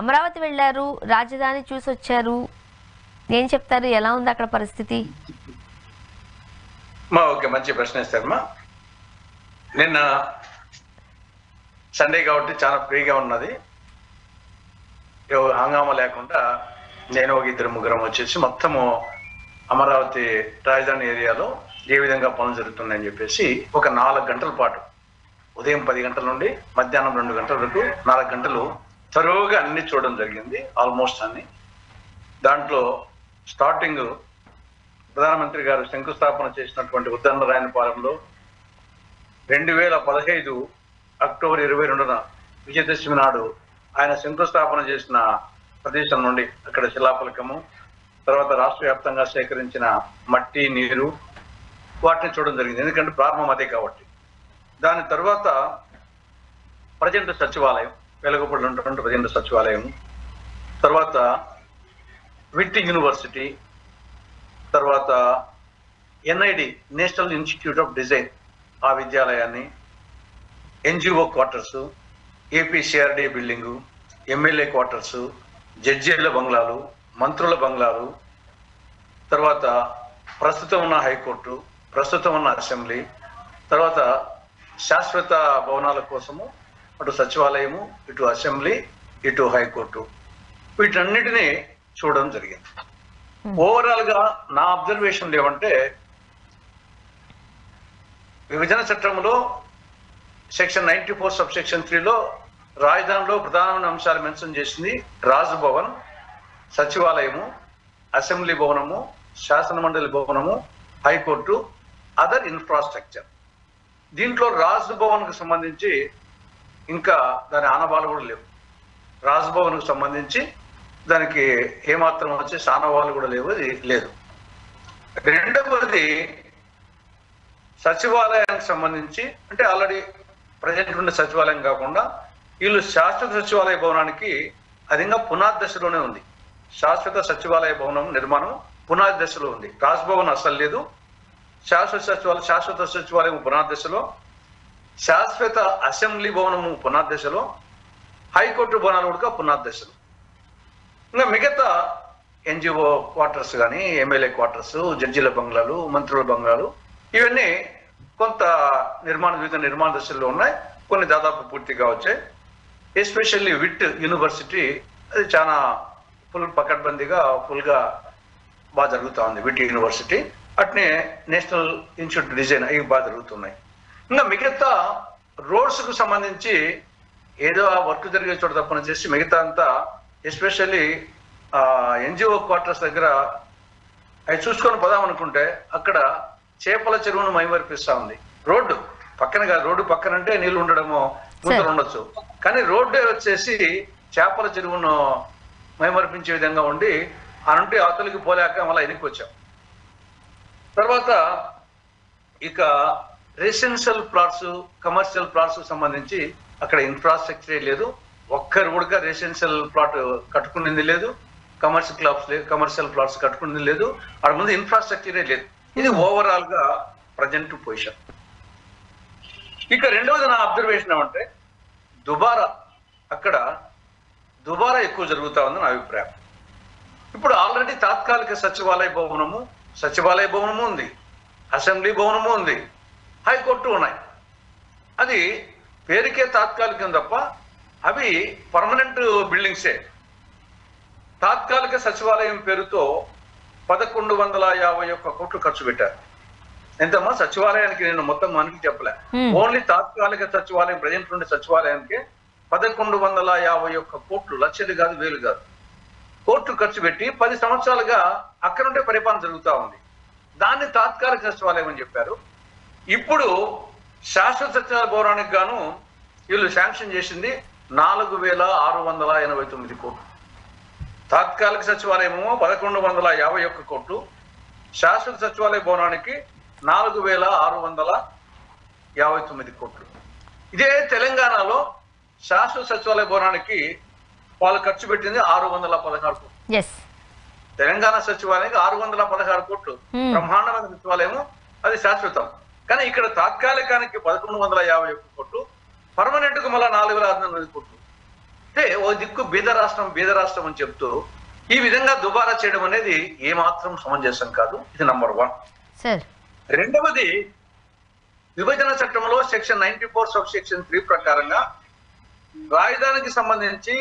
అమరావతి వెళ్ళారు, రాజధాని చూసి వచ్చారు, ఏం చెప్తారు? ఎలా ఉంది అక్కడ పరిస్థితి? ఓకే, మంచి ప్రశ్న ఇస్తారమ్మా. నిన్న సండే కాబట్టి చాలా ఫ్రీగా ఉన్నది, హంగామా లేకుండా నేను ఒక ఇద్దరు ముగ్గురం వచ్చేసి మొత్తము అమరావతి రాజధాని ఏరియాలో ఏ విధంగా పనులు జరుగుతున్నాయని చెప్పేసి ఒక 4 గంటల పాటు, ఉదయం 10 గంటల నుండి మధ్యాహ్నం 2 గంటల వరకు 4 గంటలు తరువుగా అన్ని చూడడం జరిగింది, ఆల్మోస్ట్ అన్ని. దాంట్లో స్టార్టింగ్ ప్రధానమంత్రి గారు శంకుస్థాపన చేసినటువంటి ఉద్దండరాయనపాలెంలో 2015 అక్టోబర్ 22న విజయదశమి నాడు ఆయన శంకుస్థాపన చేసిన ప్రదేశం నుండి అక్కడ శిలాఫలకము, తర్వాత రాష్ట్ర వ్యాప్తంగా సేకరించిన మట్టి, నీరు, వాటిని చూడడం జరిగింది. ఎందుకంటే ప్రారంభం అదే కాబట్టి. దాని తర్వాత ప్రజెంట్ సచివాలయం, వెలగపూడిలో ఉన్నటువంటి ప్రజెంట్ సచివాలయం, తర్వాత విట్ యూనివర్సిటీ, తర్వాత NID national institute of design ఆ విద్యాలయాన్ని, NGO quarters, APCRD building, MLA quarters, జడ్జీల బంగ్లాలు, మంత్రుల బంగ్లాలు, తర్వాత ప్రస్తుతం ఉన్న హైకోర్టు, ప్రస్తుతం ఉన్న అసెంబ్లీ, తర్వాత శాశ్వత భవనాల కోసము అటు సచివాలయము, ఇటు అసెంబ్లీ, ఇటు హైకోర్టు, వీటన్నిటినీ చూడడం జరిగింది. ఓవరాల్ గా నా అబ్జర్వేషన్ ఏమంటే, విభజన చట్టంలో సెక్షన్ 94 సబ్ సెక్షన్ 3లో రాజధానిలో ప్రధానమైన అంశాలు మెన్షన్ చేసింది రాజ్భవన్, సచివాలయము, అసెంబ్లీ భవనము, శాసన మండలి భవనము, హైకోర్టు, అదర్ ఇన్ఫ్రాస్ట్రక్చర్. దీంట్లో రాజ్భవన్కు సంబంధించి ఇంకా దాని ఆనవాళ్ళు కూడా లేవు. రాజ్భవన్కు సంబంధించి దానికి ఏమాత్రం వచ్చే ఆనవాళ్ళు కూడా లేదు. రెండవది సచివాలయానికి సంబంధించి, అంటే ఆల్రెడీ ప్రజెంట్ ఉండే సచివాలయం కాకుండా వీళ్ళు శాశ్వత సచివాలయ భవనానికి అది ఇంకా పునాది దశలోనే ఉంది. శాశ్వత సచివాలయ భవనం నిర్మాణం పునాది దశలో ఉంది. రాజ్భవన్ అసలు లేదు. శాశ్వత సచివాలయం పునాది దశలో, శాశ్వత అసెంబ్లీ భవనము పునాది దశలో, హైకోర్టు భవనాలు కూడా పునాది దశలో. ఇంకా మిగతా ఎన్జిఓ క్వార్టర్స్ కానీ, ఎమ్మెల్యే క్వార్టర్స్, జడ్జీల బంగ్లాలు, మంత్రుల బంగ్లాలు, ఇవన్నీ కొంత నిర్మాణ దశల్లో ఉన్నాయి, కొన్ని దాదాపు పూర్తిగా వచ్చాయి. ఎస్పెషల్లీ విట్ యూనివర్సిటీ అది చాలా పకడ్బందీగా ఫుల్గా బాగా జరుగుతూ ఉంది. విట్ యూనివర్సిటీ, అట్నే నేషనల్ ఇన్స్టిట్యూట్ డిజైన్, అవి బాగా జరుగుతున్నాయి. ఇంకా మిగతా రోడ్స్కు సంబంధించి ఏదో ఆ వర్క్ జరిగే చోట తప్పని చేసి మిగతా అంతా, ఎస్పెషల్లీ ఎన్జిఓ క్వార్టర్స్ దగ్గర అవి చూసుకొని పోదామనుకుంటే అక్కడ చేపల చెరువును మైమరిపిస్తా ఉంది. రోడ్డు పక్కన కాదు, రోడ్డు పక్కన అంటే నీళ్లు ఉండడము, గుంతలు ఉండొచ్చు, కానీ రోడ్డే వచ్చేసి చేపల చెరువును మైమరిపించే విధంగా ఉండి ఆ నుండి అవతలికి పోలేక మళ్ళీ వెనక్కి వచ్చాం. తర్వాత ఇక రెసిడెన్షియల్ ప్లాట్స్, కమర్షియల్ ప్లాట్స్ సంబంధించి అక్కడ ఇన్ఫ్రాస్ట్రక్చరే లేదు. ఒక్కరు కూడా రెసిడెన్షియల్ ప్లాట్ కట్టుకునేది లేదు, కమర్షియల్ ప్లాట్స్ కట్టుకునేది లేదు, అక్కడ ముందు ఇన్ఫ్రాస్ట్రక్చరే లేదు. ఇది ఓవరాల్ గా ప్రజెంట్ పొజిషన్. ఇక రెండవది నా అబ్జర్వేషన్ ఏమంటే, అక్కడ దుబారా ఎక్కువ జరుగుతా ఉంది నా అభిప్రాయం. ఇప్పుడు ఆల్రెడీ తాత్కాలిక సచివాలయ భవనము ఉంది, అసెంబ్లీ భవనము ఉంది, హైకోర్టు ఉన్నాయి. అది పేరుకే తాత్కాలికం తప్ప అవి పర్మనెంట్ బిల్డింగ్సే. తాత్కాలిక సచివాలయం పేరుతో 1151 కోట్లు ఖర్చు పెట్టారు. ఎంతమ్మా సచివాలయానికి? నేను మొత్తం మనకి చెప్పలే, ఓన్లీ తాత్కాలిక సచివాలయం ప్రజెంట్ ఉండే సచివాలయానికి 1151 కోట్లు, లక్షలు కాదు, వేలు కాదు, కోట్లు ఖర్చు పెట్టి 10 సంవత్సరాలుగా అక్కడుండే పరిపాలన జరుగుతూ ఉంది. దాన్ని తాత్కాలిక సచివాలయం అని చెప్పారు. ఇప్పుడు శాశ్వత సచివాలయ భవనానికి గాను వీళ్ళు శాంక్షన్ చేసింది 4689 కోట్లు. తాత్కాలిక సచివాలయమేమో 1151 కోట్లు, శాశ్వత సచివాలయ భవనానికి 4689 కోట్లు. ఇదే తెలంగాణలో శాశ్వత సచివాలయ భవనానికి వాళ్ళు ఖర్చు పెట్టింది 616 కోట్లు. తెలంగాణ సచివాలయానికి 616 కోట్లు బ్రహ్మాండమైన సచివాలయము, అది శాశ్వతం. కానీ ఇక్కడ తాత్కాలికానికి 1151 కోట్లు, పర్మనెంట్ కు మళ్ళీ 4609 కోట్లు. అంటే ఓ దిక్కు బీద రాష్ట్రం అని చెప్తూ ఈ విధంగా దుబారా చేయడం అనేది ఏమాత్రం సమంజసం కాదు. ఇది నంబర్ 1. రెండవది, విభజన చట్టంలో సెక్షన్ 94 సబ్ సెక్షన్ 3 ప్రకారంగా రాజధానికి సంబంధించి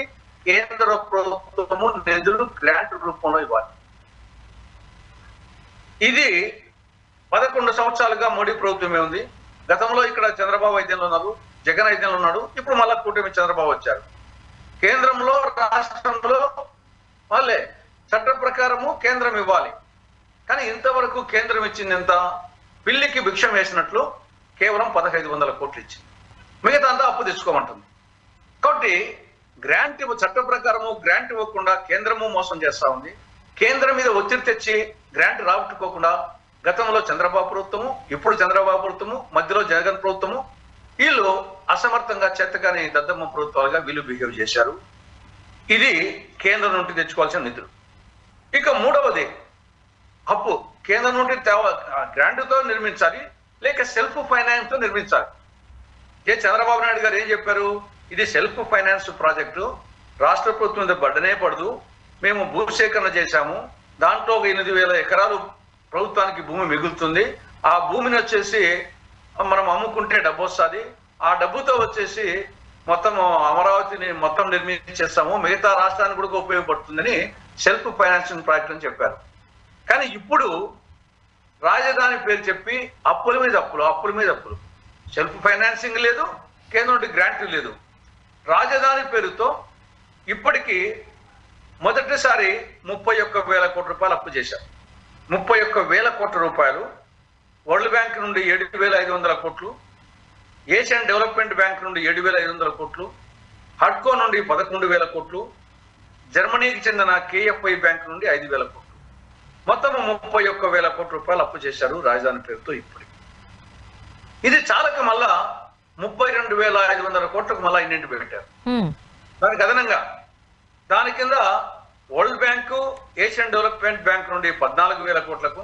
కేంద్ర ప్రభుత్వము నిధులు గ్రాంట్ రూపంలో ఇవ్వాలి. ఇది 11 సంవత్సరాలుగా మోడీ ప్రభుత్వమే ఉంది. గతంలో ఇక్కడ చంద్రబాబు ఐదేళ్ళు ఉన్నారు, జగన్ ఐదేళ్ళు ఉన్నాడు, ఇప్పుడు మళ్ళా కూటమి చంద్రబాబు వచ్చారు. కేంద్రంలో రాష్ట్రంలో వాళ్ళే చట్ట ప్రకారము కేంద్రం ఇవ్వాలి. కానీ ఇంతవరకు కేంద్రం ఇచ్చింది ఎంత? పిల్లికి భిక్షం వేసినట్లు కేవలం 1500 కోట్లు ఇచ్చింది. మిగతా అంతా అప్పు తెచ్చుకోమంటుంది. కాబట్టి గ్రాంట్ చట్ట ప్రకారము గ్రాంట్ ఇవ్వకుండా కేంద్రము మోసం చేస్తా ఉంది. కేంద్రం మీద ఒత్తిడి తెచ్చి గ్రాంట్ రాబట్టుకోకుండా గతంలో చంద్రబాబు ప్రభుత్వము, ఇప్పుడు చంద్రబాబు ప్రభుత్వము, మధ్యలో జగన్ ప్రభుత్వము, వీళ్ళు అసమర్థంగా చేతగాని దద్దమ్మ ప్రభుత్వాలుగా వీళ్ళు బిహేవ్ చేశారు. ఇది కేంద్రం నుండి తెచ్చుకోవాల్సిన నిధులు. ఇక మూడవది, అప్పు కేంద్రం నుండి గ్రాంట్తో నిర్మించాలి, లేక సెల్ఫ్ ఫైనాన్స్ తో నిర్మించాలి. చంద్రబాబు నాయుడు గారు ఏం చెప్పారు? ఇది సెల్ఫ్ ఫైనాన్స్ ప్రాజెక్టు, రాష్ట్ర ప్రభుత్వం మీద బడ్డనే పడదు, మేము భూసేకరణ చేశాము, దాంట్లో 8,000 ఎకరాలు ప్రభుత్వానికి భూమి మిగులుతుంది, ఆ భూమిని వచ్చేసి మనం అమ్ముకుంటే డబ్బు వస్తుంది, ఆ డబ్బుతో వచ్చేసి మొత్తం అమరావతిని మొత్తం నిర్మించేస్తాము, మిగతా రాష్ట్రానికి కూడా ఉపయోగపడుతుందని సెల్ఫ్ ఫైనాన్సింగ్ ప్రాజెక్ట్ అని చెప్పారు. కానీ ఇప్పుడు రాజధాని పేరు చెప్పి అప్పుల మీద అప్పులు, సెల్ఫ్ ఫైనాన్సింగ్ లేదు, కేంద్రం నుండి గ్రాంట్ లేదు. రాజధాని పేరుతో ఇప్పటికీ మొదటిసారి 31,000 కోట్ల రూపాయలు అప్పు చేశారు. 31,000 కోట్ల రూపాయలు వరల్డ్ బ్యాంక్ నుండి 7,500 కోట్లు, ఏషియన్ డెవలప్మెంట్ బ్యాంక్ నుండి 7,500 కోట్లు, హడ్కో నుండి 11,000 కోట్లు, జర్మనీకి చెందిన KFI బ్యాంక్ నుండి 5,000 కోట్లు, మొత్తం 31,000 కోట్ల రూపాయలు అప్పు చేశారు రాజధాని పేరుతో. ఇప్పుడు ఇది చాలక మళ్ళా 32,500 కోట్లకు మళ్ళా ఇన్నింటి పెట్టారు. దానికి అదనంగా దాని కింద world bank, Asian development bank నుండి 14,000 కోట్లకు,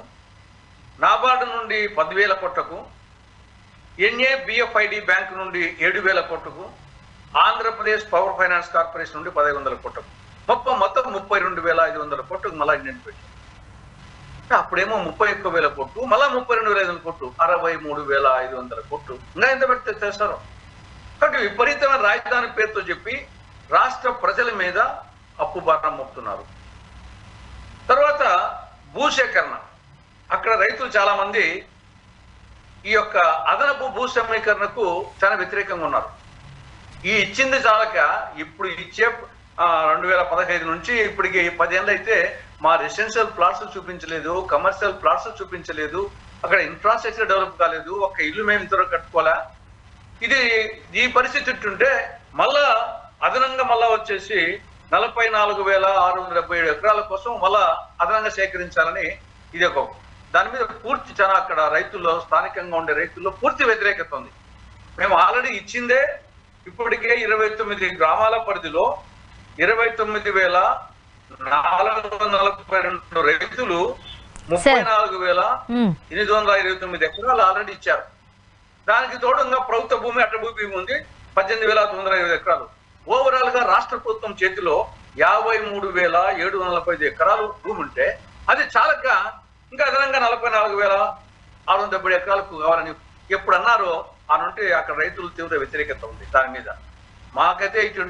నాబార్డు నుండి 10,000 కోట్లకు, NABFID బ్యాంక్ నుండి 7,000 కోట్లకు, ఆంధ్రప్రదేశ్ పవర్ ఫైనాన్స్ కార్పొరేషన్ నుండి 1,500 కోట్లకు, మొత్తం 32,500 కోట్లకు మళ్ళా ఇన్నింటి పెట్టారు. అప్పుడేమో 31,000 కోట్లు, మళ్ళా 32,500 కోట్లు, 63,500 కోట్లు. ఇంకా ఎంత పెడితే చేస్తారు? కాబట్టి విపరీతమైన రాజధాని పేరుతో చెప్పి రాష్ట్ర ప్రజల మీద అప్పు భారం మోపుతున్నారు. తర్వాత భూసేకరణ, అక్కడ రైతులు చాలా మంది ఈ యొక్క అదనపు భూ సమీకరణకు చాలా వ్యతిరేకంగా ఉన్నారు. ఈ ఇచ్చింది చాలక ఇప్పుడు ఇచ్చే 2015 నుంచి ఇప్పటికి 10 ఏళ్ళు అయితే మా రెసిడెన్షియల్ ప్లాట్స్ చూపించలేదు, కమర్షియల్ ప్లాట్స్ చూపించలేదు, అక్కడ ఇన్ఫ్రాస్ట్రక్చర్ డెవలప్ కాలేదు, ఒక్క ఇల్లు మేము ఇంతవరకు కట్టుకోవాలా. ఇది ఈ పరిస్థితి ఉంటే మళ్ళా అదనంగా మళ్ళా వచ్చేసి 44,677 ఎకరాల కోసం మళ్ళా అదనంగా సేకరించాలని ఇది ఒక దాని మీద పూర్తి చాలా అక్కడ రైతుల్లో, స్థానికంగా ఉండే రైతుల్లో పూర్తి వ్యతిరేకత ఉంది. మేము ఆల్రెడీ ఇచ్చిందే ఇప్పటికే 29 గ్రామాల పరిధిలో 29,442 రైతులు 34,829 ఎకరాలు ఆల్రెడీ ఇచ్చారు. దానికి తోడు ఇంకా ప్రభుత్వ భూమి, అట్ట భూమి ఉంది 18,950 ఎకరాలు. ఓవరాల్ గా రాష్ట్ర ప్రభుత్వం చేతిలో 53,745 ఎకరాలు భూమి ఉంటే అది చాలక ఇంకా అదనంగా 44,670 ఎకరాలకు కావాలని ఎప్పుడు అన్నారో ఆ నుండి అక్కడ రైతులు తీవ్ర వ్యతిరేకత ఉంది దాని మీద. మాకైతే ఇటు